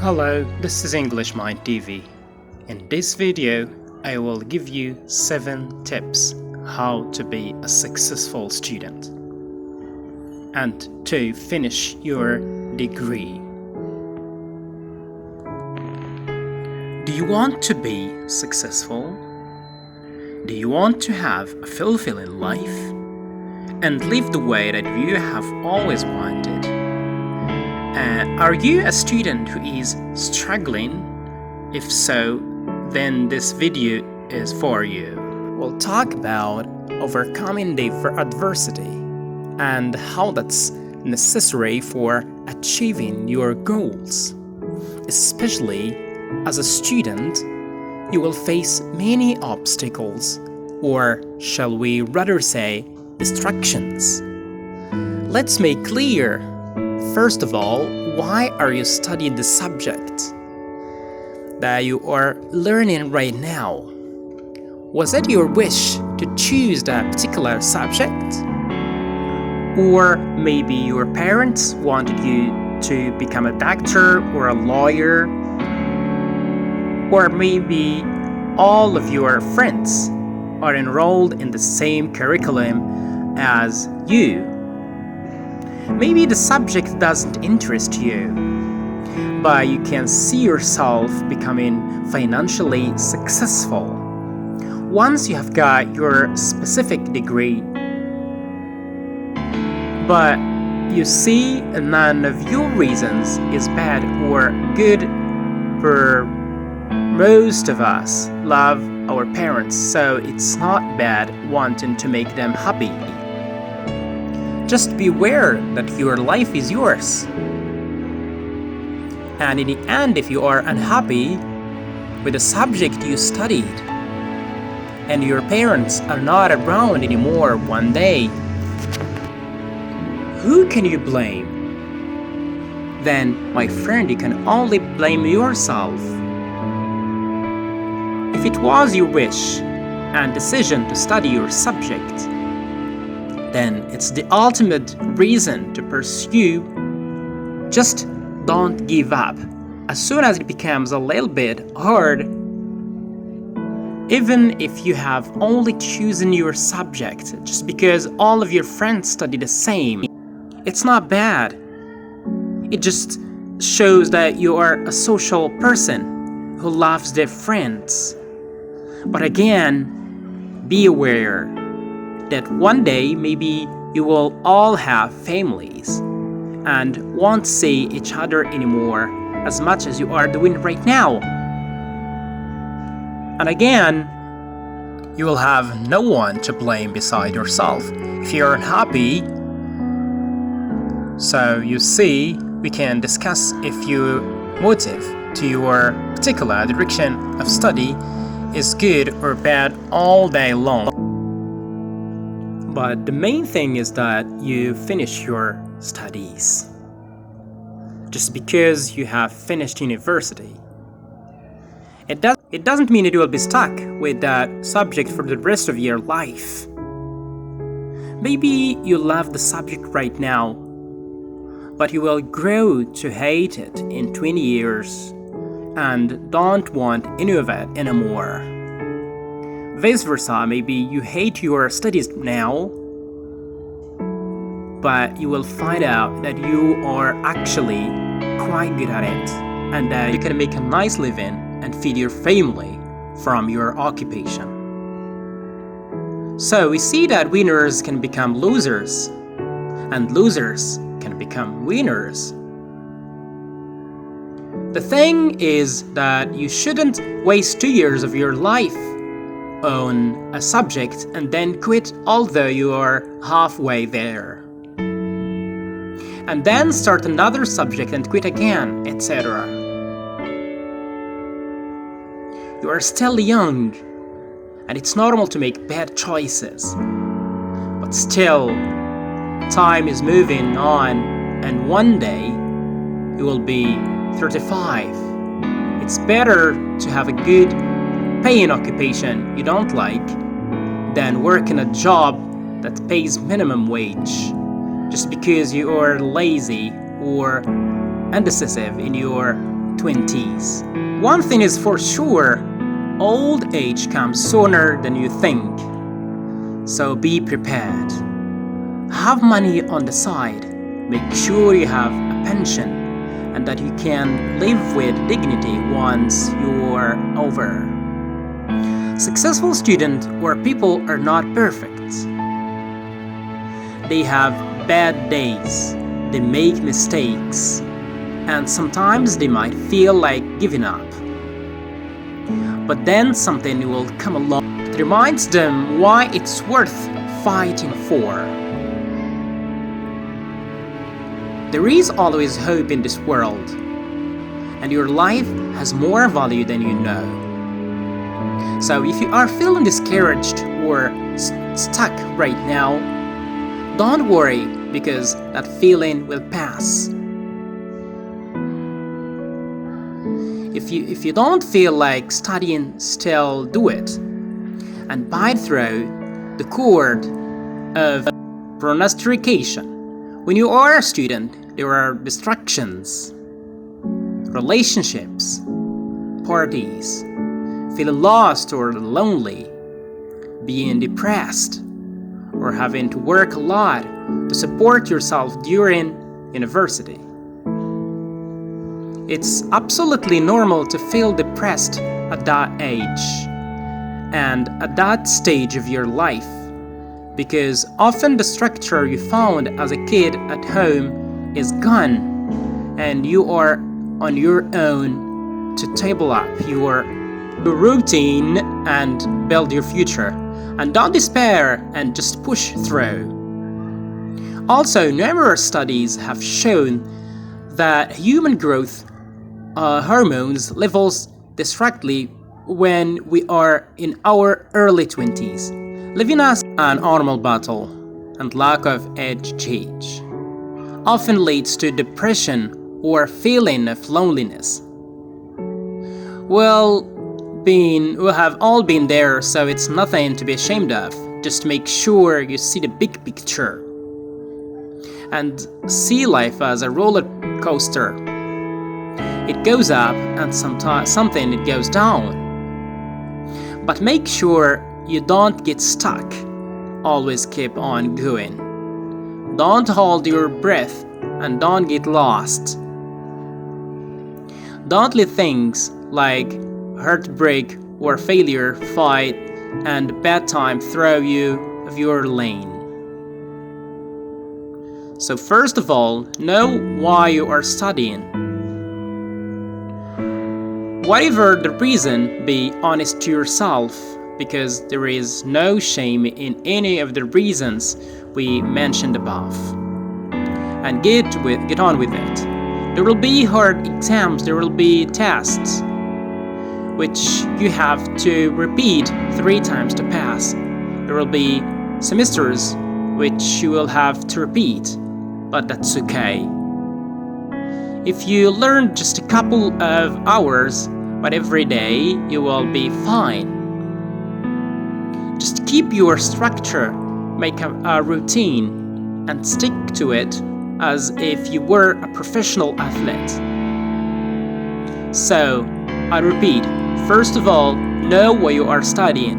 Hello, this is English Mind TV. In this video, I will give you 7 tips how to be a successful student and to finish your degree. Do you want to be successful? Do you want to have a fulfilling life and live the way that you have always wanted? Are you a student who is struggling? If so, then this video is for you. We'll talk about overcoming the adversity and how that's necessary for achieving your goals. Especially as a student, you will face many obstacles, or shall we rather say, distractions. Let's make clear, first of all, why are you studying the subject that you are learning right now? Was it your wish to choose that particular subject? Or maybe your parents wanted you to become a doctor or a lawyer? Or maybe all of your friends are enrolled in the same curriculum as you. Maybe the subject doesn't interest you, but you can see yourself becoming financially successful once you have got your specific degree. But you see, none of your reasons is bad or good, for most of us love our parents, so it's not bad wanting to make them happy. Just be aware that your life is yours. And in the end, if you are unhappy with the subject you studied and your parents are not around anymore one day, who can you blame? Then, my friend, you can only blame yourself. If it was your wish and decision to study your subject, then it's the ultimate reason to pursue. Just don't give up. As soon as it becomes a little bit hard, even if you have only chosen your subject just because all of your friends study the same, it's not bad. It just shows that you are a social person who loves their friends. But again, be aware that one day maybe you will all have families and won't see each other anymore as much as you are doing right now. And again, you will have no one to blame beside yourself if you're unhappy. So you see, we can discuss if your motive to your particular direction of study is good or bad all day long. But the main thing is that you finish your studies. Just because you have finished university, it doesn't mean that you will be stuck with that subject for the rest of your life. Maybe you love the subject right now, but you will grow to hate it in 20 years and don't want any of it anymore. Vice versa, maybe you hate your studies now, but you will find out that you are actually quite good at it and that you can make a nice living and feed your family from your occupation. So we see that winners can become losers and losers can become winners. The thing is that you shouldn't waste 2 years of your life on a subject and then quit although you are halfway there, and then start another subject and quit again, etc. You are still young and it's normal to make bad choices, but still time is moving on and one day you will be 35. It's better to have a good paying occupation you don't like than work in a job that pays minimum wage just because you are lazy or indecisive in your 20s. One thing is for sure, old age comes sooner than you think. So be prepared. Have money on the side. Make sure you have a pension and that you can live with dignity once you're over. Successful students or people are not perfect. They have bad days, they make mistakes, and sometimes they might feel like giving up. But then something will come along that reminds them why it's worth fighting for. There is always hope in this world, and your life has more value than you know. So if you are feeling discouraged or stuck right now, don't worry, because that feeling will pass. If you don't feel like studying, still do it and bite through the cord of procrastination. When you are a student, there are distractions, relationships, parties, feeling lost or lonely, being depressed, or having to work a lot to support yourself during university. It's absolutely normal to feel depressed at that age and at that stage of your life, because often the structure you found as a kid at home is gone and you are on your own to table up your routine and build your future. And don't despair and just push through. Also, numerous studies have shown that human growth hormones levels distractly when we are in our early 20s, leaving us an normal battle and lack of edge change. Often leads to depression or feeling of loneliness. We have all been there, so it's nothing to be ashamed of. Just make sure you see the big picture and see life as a roller coaster. It goes up and sometimes it goes down. But make sure you don't get stuck. Always keep on going. Don't hold your breath and don't get lost. Don't let things like heartbreak or failure, fight, and bad time throw you off your lane. So first of all, know why you are studying. Whatever the reason, be honest to yourself, because there is no shame in any of the reasons we mentioned above. And get on with it. There will be hard exams, there will be tests, which you have to repeat 3 times to pass. There will be semesters which you will have to repeat, but that's okay. If you learn just a couple of hours, but every day, you will be fine. Just keep your structure, make a routine, and stick to it as if you were a professional athlete. So, I repeat, first of all, know what you are studying.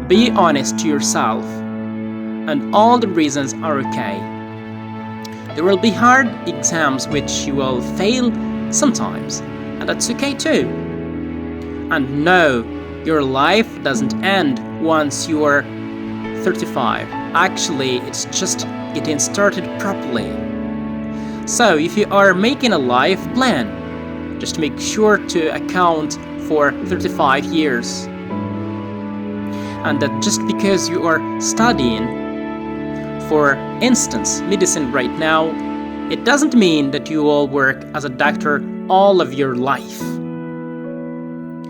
Be honest to yourself, and all the reasons are okay. There will be hard exams which you will fail sometimes, and that's okay too. And no, your life doesn't end once you are 35. Actually, it's just getting started properly. So, if you are making a life plan, just make sure to account for 35 years. And that just because you are studying, for instance, medicine right now, it doesn't mean that you will work as a doctor all of your life.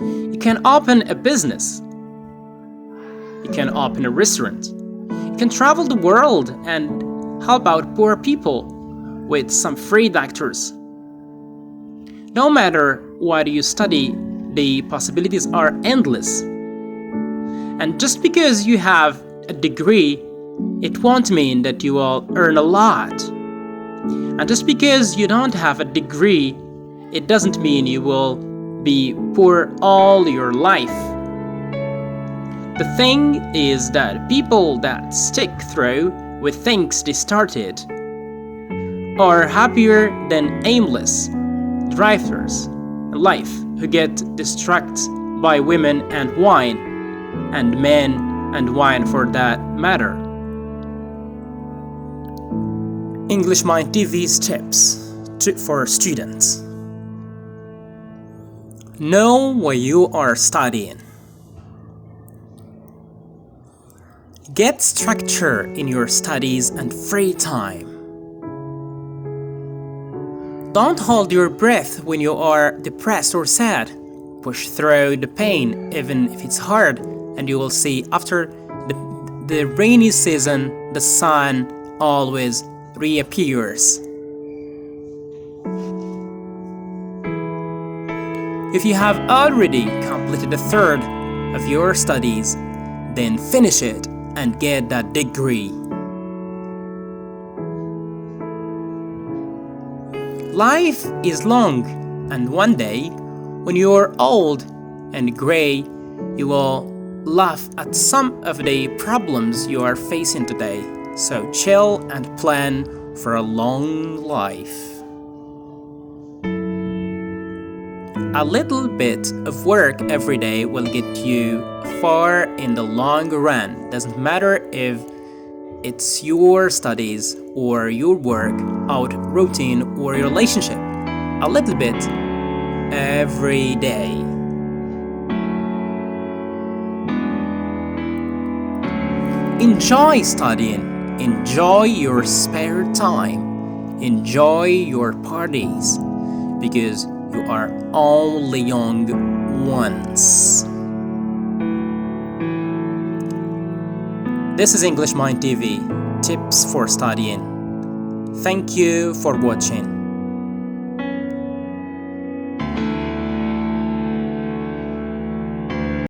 You can open a business. You can open a restaurant. You can travel the world and help out poor people with some free doctors. No matter what you study, the possibilities are endless. And just because you have a degree, it won't mean that you will earn a lot. And just because you don't have a degree, it doesn't mean you will be poor all your life. The thing is that people that stick through with things they started are happier than aimless drifters in life who get distracted by women and wine, and men and wine for that matter. English Mind TV's tips for students. Know what you are studying. Get structure in your studies and free time. Don't hold your breath when you are depressed or sad. Push through the pain even if it's hard, and you will see after the rainy season the sun always reappears. If you have already completed a third of your studies, then finish it and get that degree. Life is long, and one day, when you are old and gray, you will laugh at some of the problems you are facing today. So chill and plan for a long life. A little bit of work every day will get you far in the long run. Doesn't matter if it's your studies or your work, out routine or your relationship. A little bit every day. Enjoy studying. Enjoy your spare time. Enjoy your parties, because you are only young once. This is English Mind TV, tips for studying. Thank you for watching.